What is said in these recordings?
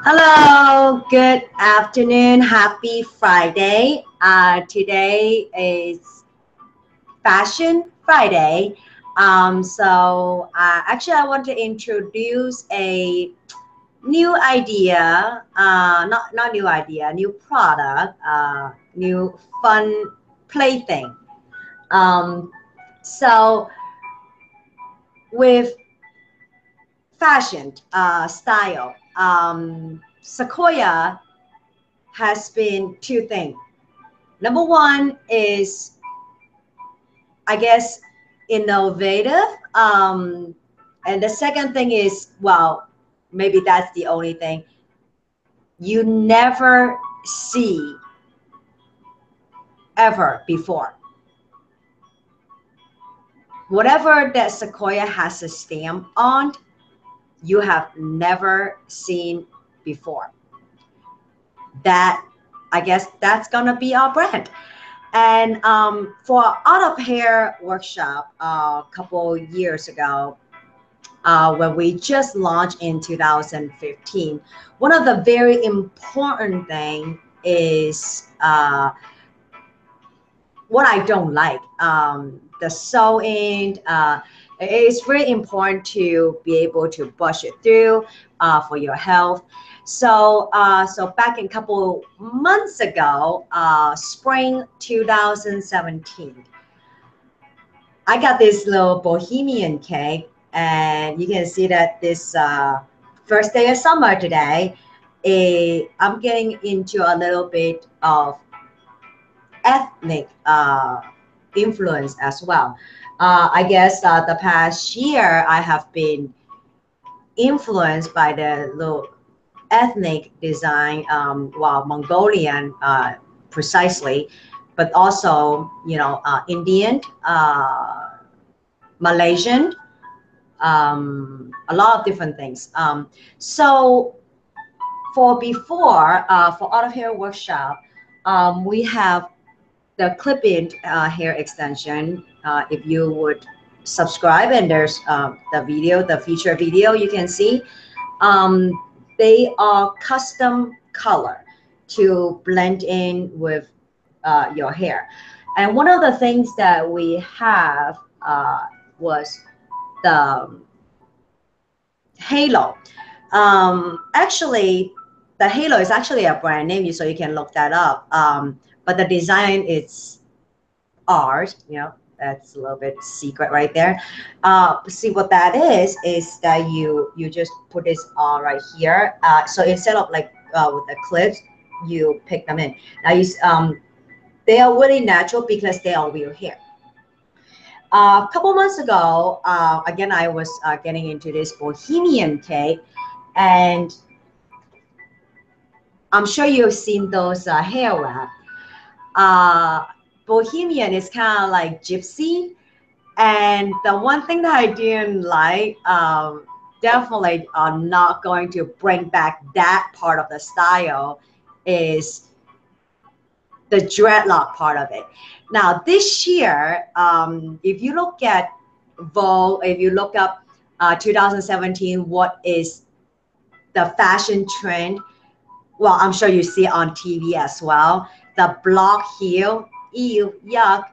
Hello, good afternoon, happy Friday. Today is Fashion Friday. Actually, I want to introduce a new idea, not new idea, new product, new fun plaything. Um, so, with fashion style, Sequoia has been two things. Number one is, I guess, innovative. And the second thing is, well, maybe that's the only thing. You never see ever before. Whatever that Sequoia has a stamp on, you have never seen before. That, I guess, that's gonna be our brand. And for Art of Hair workshop a couple years ago, when we just launched in 2015, one of the very important thing is what I don't like. The sewing. It's very important to be able to brush it through for your health. So back in a couple months ago, spring 2017, I got this little bohemian cake, and you can see that this first day of summer today, I'm getting into a little bit of ethnic influence as well. I guess the past year I have been influenced by the little ethnic design, well, Mongolian precisely, but also, Indian, Malaysian, a lot of different things. So for Art of Hair workshop, we have the clip-in hair extension. If you would subscribe, and there's the feature video you can see. Um, they are custom color to blend in with your hair. And one of the things that we have was the halo. Actually, the halo is actually a brand name, so you can look that up. But the design is ours. That's a little bit secret right there. See what that is that you just put this right here. So instead of like with the clips, you pick them in. Now they are really natural because they are real hair. A couple months ago, again, I was getting into this bohemian cake, and I'm sure you've seen those hair wrap. Bohemian is kind of like gypsy, and the one thing that I didn't like, definitely not going to bring back that part of the style, is the dreadlock part of it. Now this year, if you look at Vogue, if you look up 2017, what is the fashion trend? Well, I'm sure you see on TV as well. The block heel, ew, yuck.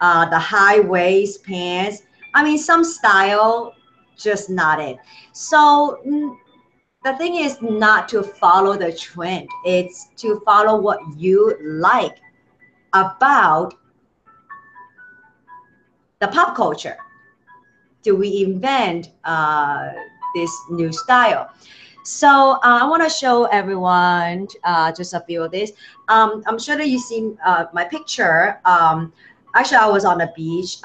The high waist pants. I mean, some style, just not it. So the thing is not to follow the trend. It's to follow what you like about the pop culture. Do we invent this new style? So I want to show everyone just a few of this. I'm sure that you've seen my picture. Actually, I was on the beach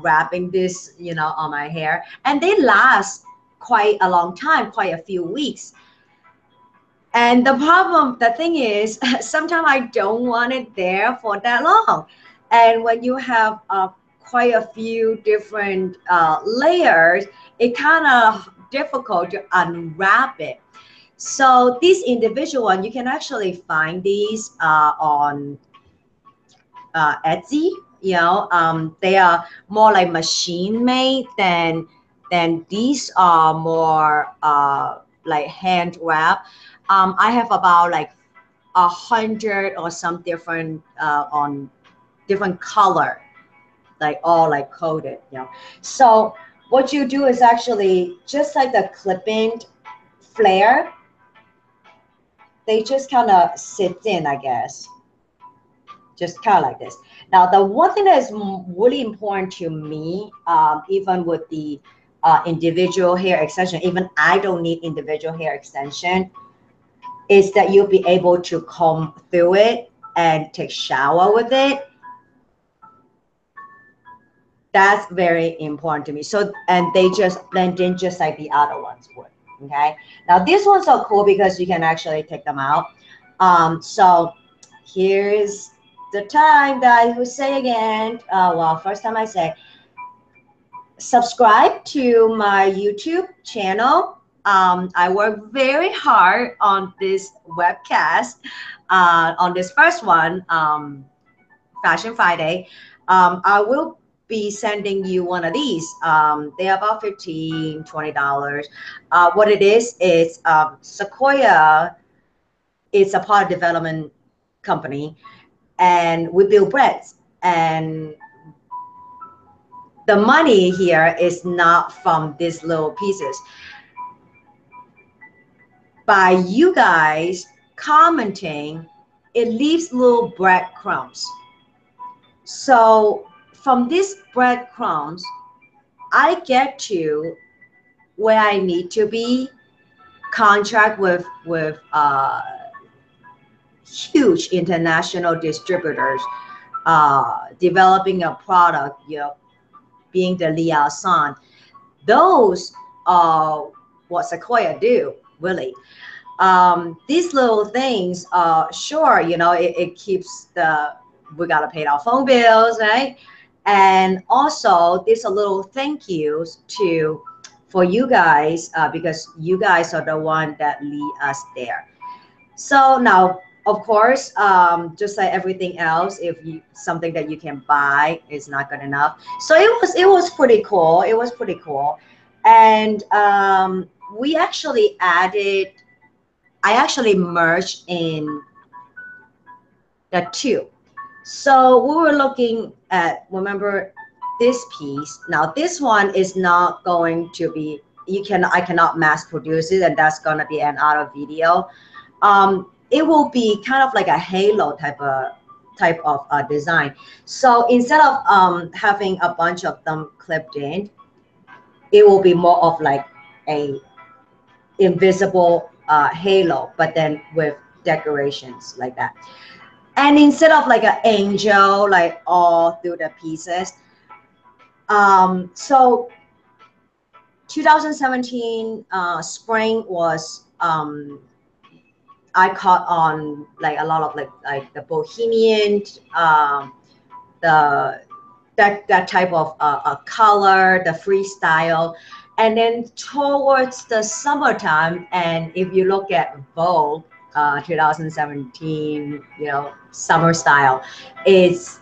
wrapping this, on my hair, and they last quite a long time, quite a few weeks. And the thing is, sometimes I don't want it there for that long. And when you have quite a few different layers, it kind of difficult to unwrap it. So this individual one, you can actually find these on Etsy. They are more like machine made than these are more like hand wrap. I have about like 100 or some different on different color, like all like coated, you know. So what you do is actually just like the clipping flare, they just kind of sit in, I guess, just kind of like this. Now, the one thing that is really important to me, even with the individual hair extension, even I don't need individual hair extension, is that you'll be able to comb through it and take shower with it. That's very important to me. So, and they just blend in just like the other ones would. Okay. Now, these ones are cool because you can actually take them out. So here's the time that I will say again. Well, first time I say, subscribe to my YouTube channel. I work very hard on this webcast, on this first one, Fashion Friday. I will be sending you one of these. They're about $15, $20. What it is Sequoia. It's a product development company, and we build brands. And the money here is not from these little pieces. By you guys commenting, it leaves little breadcrumbs. So from these breadcrumbs, I get to where I need to be, contract with huge international distributors, developing a product, you know, being the liaison. Those are what Sequoia do, really. These little things, sure, you know, it keeps we gotta pay our phone bills, right? And also these are little thank yous for you guys, because you guys are the one that lead us there. So now, of course, just like everything else, if something that you can buy is not good enough. So it was pretty cool. It was pretty cool, and we actually added. I actually merged in the two. So we were looking at, remember this piece. Now this one is not going to be, I cannot mass produce it, and that's gonna be another video. It will be kind of like a halo type of design. So instead of having a bunch of them clipped in, it will be more of like a invisible halo, but then with decorations like that. And instead of like an angel, like all through the pieces. So 2017 spring was, I caught on like a lot of like the bohemian, that type of color, the freestyle. And then towards the summertime, and if you look at Vogue 2017, you know, summer style, it's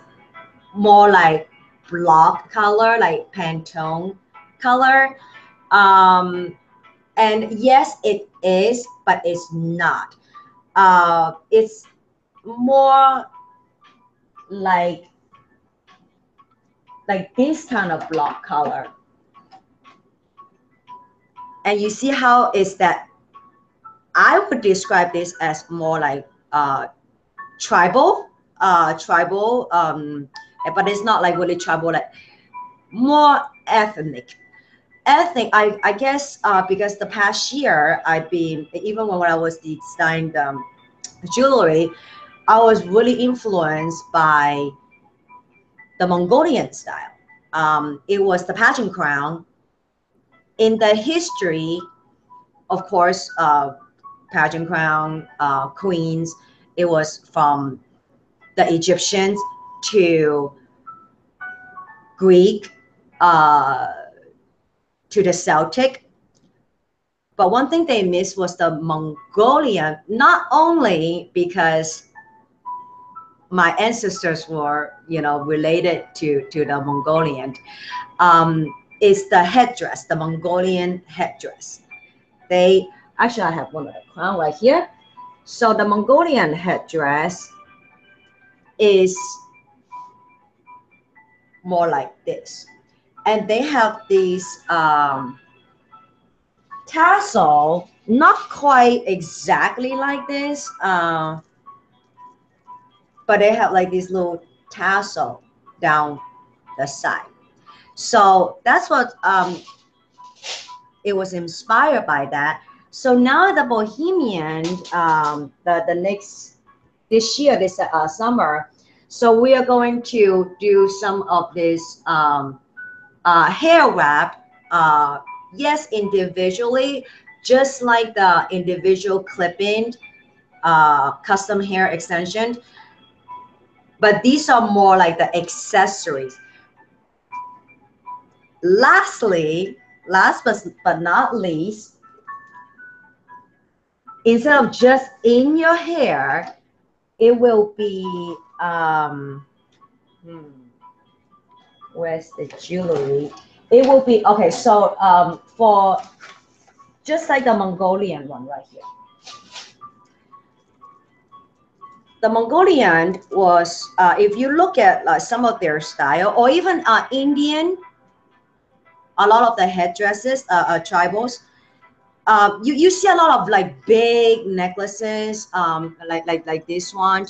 more like block color, like Pantone color. And yes, it is, but it's not. It's more like this kind of block color. And you see how is that, I would describe this as more like tribal, but it's not like really tribal, like more ethnic. I guess because the past year I've been, even when I was designing jewelry, I was really influenced by the Mongolian style. It was the pageant crown. In the history, of course, pageant crown, queens, it was from the Egyptians to Greek, to the Celtic. But one thing they missed was the Mongolian, not only because my ancestors were, you know, related to the Mongolian, it's the headdress, the Mongolian headdress. They Actually, I have one of the crown right here. So the Mongolian headdress is more like this. And they have these tassel, not quite exactly like this, but they have like this little tassel down the side. So that's what it was inspired by that. So now the Bohemian, this year, this summer, so we are going to do some of this hair wrap, yes, individually, just like the individual clip-in custom hair extension, but these are more like the accessories. Lastly, last but not least, instead of just in your hair, it will be where's the jewelry? It will be okay. So for just like the Mongolian one right here. The Mongolian was, if you look at some of their style, or even Indian, a lot of the headdresses, tribals, you see a lot of like big necklaces, like this one,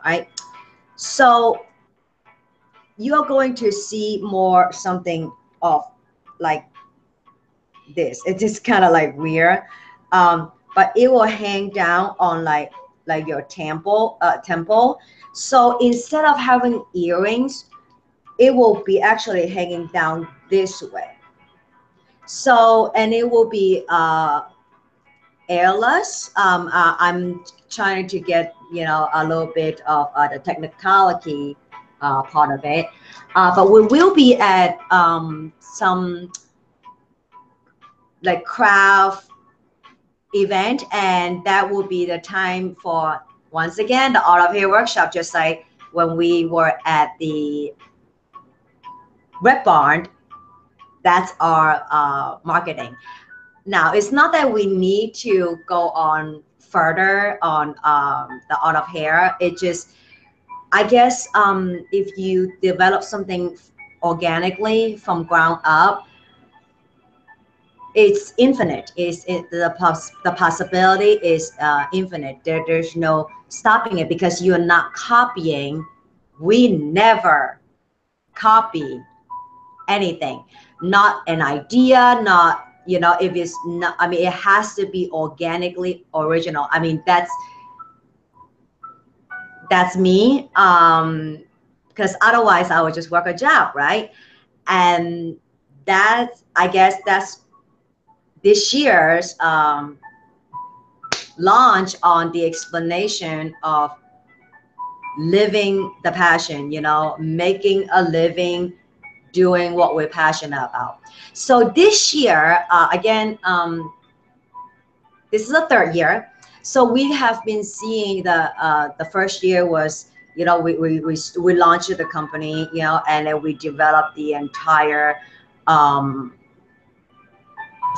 right? So you're going to see more something of like this. It's just kind of like weird, but it will hang down on like your temple. So instead of having earrings, it will be actually hanging down this way. So, and it will be airless. I'm trying to get, you know, a little bit of the technicality part of it, but we will be at some like craft event, and that will be the time for, once again, the Art of Hair workshop, just like when we were at the Red Barn. That's our marketing. Now, it's not that we need to go on further on the Art of Hair. It just, I guess, if you develop something organically from ground up, it's infinite. The possibility is infinite. There's no stopping it, because you're not copying. We never copy anything. Not an idea, not, you know, if it's not, I mean, it has to be organically original. I mean, that's me, because otherwise I would just work a job, right? And that's, I guess that's this year's launch on the explanation of living the passion, you know, making a living doing what we're passionate about. So this year, again, this is the third year. So we have been seeing the first year was, you know, we launched the company, you know, and then we developed the entire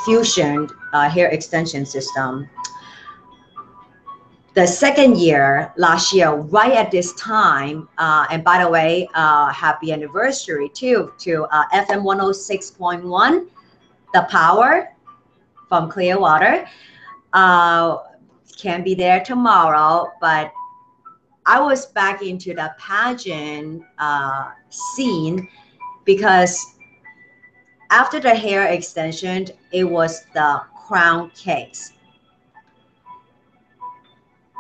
Fusion hair extension system. The second year, last year, right at this time, and by the way, happy anniversary too to FM 106.1, The Power from Clearwater. Can be there tomorrow, but I was back into the pageant scene, because after the hair extension, it was the crown case.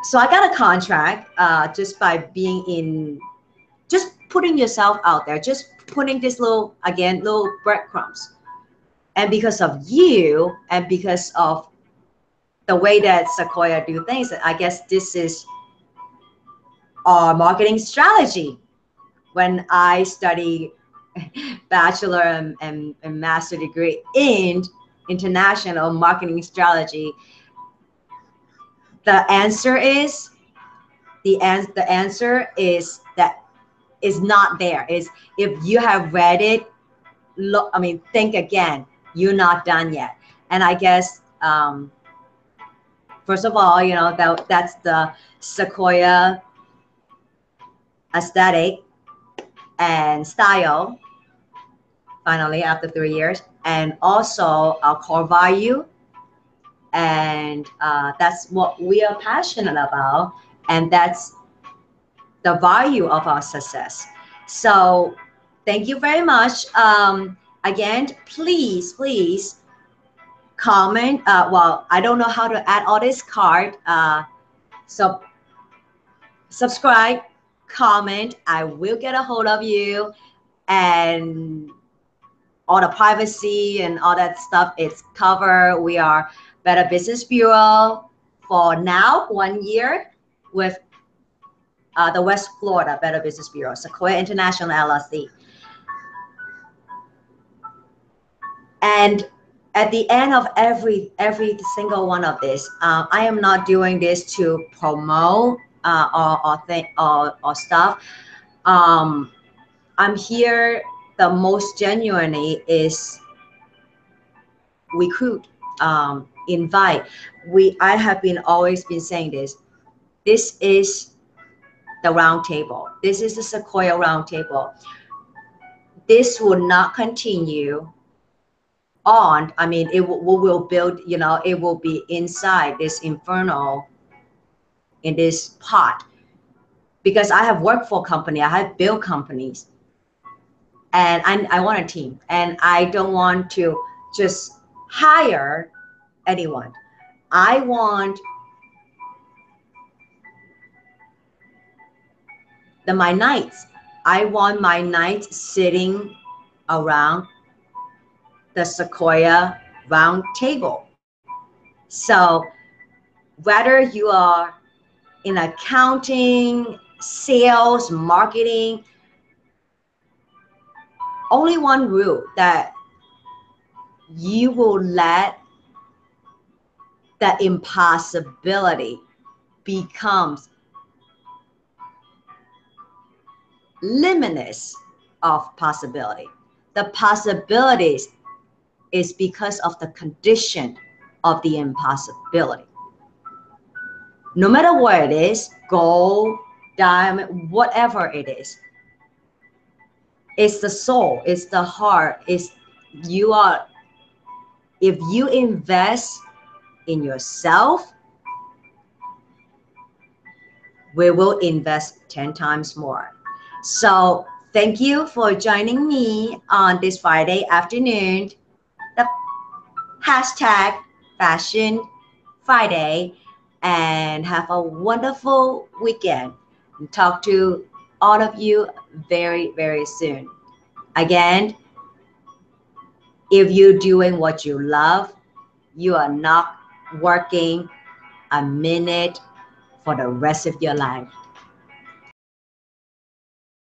So I got a contract just by being in, just putting yourself out there, just putting this little breadcrumbs. And because of you, and because of the way that Sequoia do things, I guess this is our marketing strategy. When I study bachelor and master degree in international marketing strategy, the answer is the answer is that is not there. Is if you have read it, think again. You're not done yet. And I guess first of all, you know, that's the Sequoia aesthetic and style, finally, after 3 years, and also our core value. And that's what we are passionate about. And that's the value of our success. So thank you very much. Again, please comment. Well, I don't know how to add all this card. So subscribe, comment. I will get a hold of you, and all the privacy and all that stuff it's covered. We are Better Business Bureau for now 1 year with the West Florida Better Business Bureau, Sequoia International LLC. And at the end of every single one of this, I am not doing this to promote or stuff. I'm here, the most genuinely is recruit, invite. I have always been saying this. This is the round table. This is the Sequoia round table. This will not continue on. I mean, we will build, you know, it will be inside this inferno, in this pot, because I have worked for a company, I have built companies, and I want a team, and I don't want to just hire anyone. I want my knights. I want my knights sitting around the Sequoia round table. So whether you are in accounting, sales, marketing, only one rule, that you will let the impossibility becomes limitless of possibility. The possibilities is because of the condition of the impossibility. No matter what it is, gold, diamond, whatever it is, it's the soul, it's the heart, if you invest in yourself, we will invest 10 times more. So thank you for joining me on this Friday afternoon, the hashtag Fashion Friday, and have a wonderful weekend. And talk to all of you very, very soon. Again, if you're doing what you love, you are not working a minute for the rest of your life.